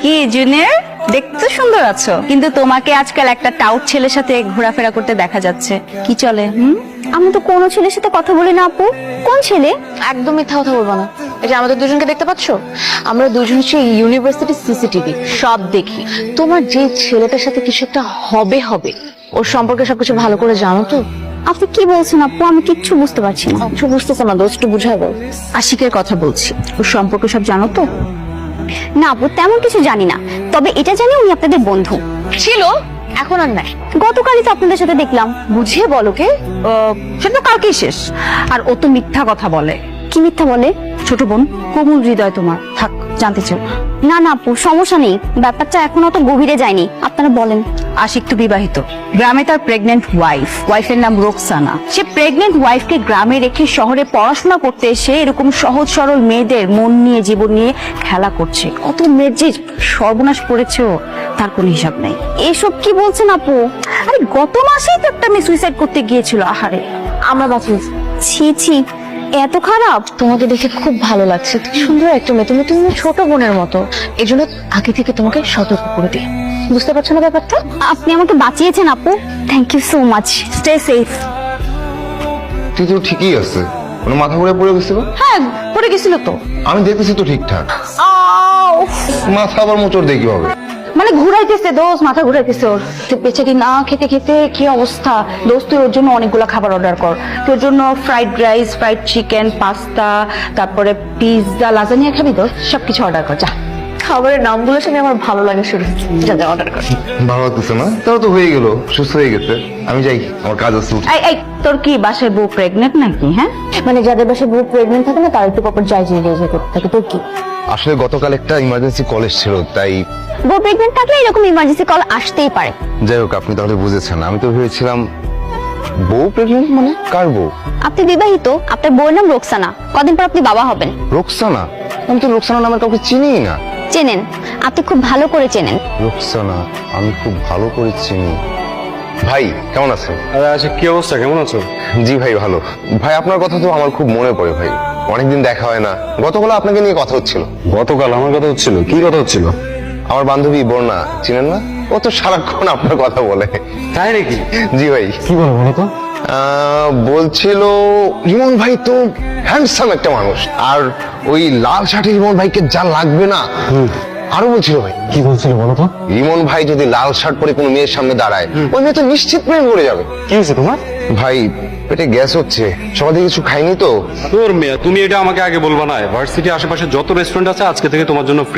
কি জুনিয়র, দেখতে সুন্দর আছো, কিন্তু তোমাকে আজকাল একটা টাউট ছেলের সাথে ঘোরাফেরা করতে দেখা যাচ্ছে। কি চলে? আমি তো কোনো ছেলের সাথে কথা বলি না আপু। কোন ছেলে? একদম মিথ্যা কথা বলবো না। এই যে আমাদের দুজনকে দেখতে পাচ্ছো, আমরা দুজন হচ্ছে ইউনিভার্সিটি সিসিটিভি, সব দেখি। তোমার যে ছেলেটার সাথে কিছু একটা হবে ওর সম্পর্কে সবকিছু ভালো করে জানো তো? আপনি কি বলছেন আপু? আমি কিচ্ছু বুঝতে পারছি না। কিছু বুঝতেছো না দোস্ত, একটু বুঝাই বল। আশিকের কথা বলছি, ওর সম্পর্কে সব জানো তো? না আপু, তেমন কিছু জানি না, তবে এটা জানি উনি আপনাদের বন্ধু ছিল, এখন আর নাই। গতকালই তো আপনাদের সাথে দেখলাম। বুঝিয়ে বলো কে? সেটা তো কালকেই শেষ। আর ও তো মিথ্যা কথা বলে। কি মিথ্যা বলে? ছোট বোন, কোমল হৃদয় তোমার, থাক, জানতে চাও? না না আপু, সমস্যা নেই, ব্যাপারটা এখনো তো গভীরে যায়নি, আপনারা বলেন। আশিক তো বিবাহিত, গ্রামে তার প্রেগনেন্ট ওয়াইফের নাম রোকসানা। সে প্রেগনেন্ট ওয়াইফকে গ্রামে রেখে শহরে পড়াশোনা করতে এসে এরকম সহজ সরল মেয়েদের মন নিয়ে জীবন নিয়ে খেলা করছে। কত মেয়ের যে সর্বনাশ করেছে ও, তার কোনো হিসাব নাই। এসব কি বলছেন আপু? আরে গত মাসেই তো একটা মেয়ে সুইসাইড করতে গিয়েছিল। আহারে, আমরা বাঁচিয়েছি। ছি ছি, এত খারাপ? তোমাকে দেখে খুব ভালো লাগছে, তুমি সুন্দর একটা মেয়ে, তুমি তুমি ছোট বোনের মতো। এই জন্য আগে থেকে তোমাকে সতর্ক করে দিই। বুঝতে পারছো না ব্যাপারটা? আপনি আমাকে বাঁচিয়েছেন আপু, thank you so much. Stay safe. তুই তো ঠিকই আছে, কোনো মাথা ঘুরে পড়ে গেছিল? হ্যাঁ, পড়ে গেছিল তো। আমি দেখতেছি তো ঠিকঠাক। মাথা আবার মোচড় দিয়ে কি হবে? মানে ঘুরাইতেছে দোস্ত, মাথা ঘুরাইতেছে ওর। তুই বেচারি না খেতে খেতে কি অবস্থা দোস্ত। তুই ওর জন্য অনেকগুলো খাবার অর্ডার কর। তুই ওর জন্য fried rice, fried chicken, pasta, তারপরে পিৎজা, লাজানিয়া খাবি দোস্ত? সবকিছু অর্ডার কর, যা। খাবারের নামগুলো শুনে আমার ভালো লাগে শুরু, যা যা অর্ডার কর। ভালো লাগতেছে না? তাও তো হয়ে গেল, সুস্থ হয়ে গেছে। আমি যাই, আমার কাজ আছে। এই এই, তোর কি বাসায় বউ প্রেগনেন্ট নাকি? হ্যাঁ, মানে যাদের বাসায় বউ প্রেগনেন্ট থাকে না, তার একটু পর যাই করতে থাকে। তোর কি? আসলে গতকাল একটা ইমার্জেন্সি কলেজ ছিল, তাই। বউ প্রেগনেন্ট থাকলে এরকম ইমার্জেন্সি কল আসতেই পারে। যাই হোক, আপনি তাহলে বুঝেছেন। আমি তো ভেবেছিলাম বউ প্রেগনেন্ট মানে কার বউ? আপনি বিবাহিত, আপনার বউয়ের নাম রোকসানা, কদিন পর আপনি বাবা হবেন। রোকসানা? আমি তো রোকসানা নামের কাউকে চিনিই না। চেনেন, আপনি খুব ভালো করে চেনেন। রোকসানা আমি খুব ভালো করে চিনি। ভাই কেমন আছেন? আচ্ছা, কি অবস্থা, কেমন আছো? জি ভাই, ভালো। ভাই আপনার কথা তো আমার খুব মনে পড়ে ভাই, অনেকদিন দেখা হয় না। গতকাল আপনাকে নিয়ে কথা হচ্ছিল। গতকাল আমার কথা হচ্ছিল? কি কথা হচ্ছিল? আমার বান্ধবী বর্ণা, চিনেন না? ও তো সারাক্ষণ আপনার কথা বলে। তাই নাকি? জি ভাই। কি বলো বলো তো। বলছিল ইমন ভাই তো হ্যান্ডসাম একটা মানুষ, আর ওই লাল শার্টের ইমন ভাইকে যা লাগবে না। আরো বলছিল ভাই। কি বলছিল বলো তো। ইমন ভাই যদি লাল শার্ট পরে কোনো মেয়ের সামনে দাঁড়ায়, ওই মেয়ে তো নিশ্চিত প্রেম করে যাবে। কি হয়েছে তোমার? ভাই পেটে গ্যাস হচ্ছে, সকাল থেকে কিছু খাইনি তো। তোর মেয়ে, তুমি এটা আমাকে আগে বলবা না। ভার্সিটি আশেপাশে যত রেস্টুরেন্ট আছে আজকে থেকে তোমার জন্য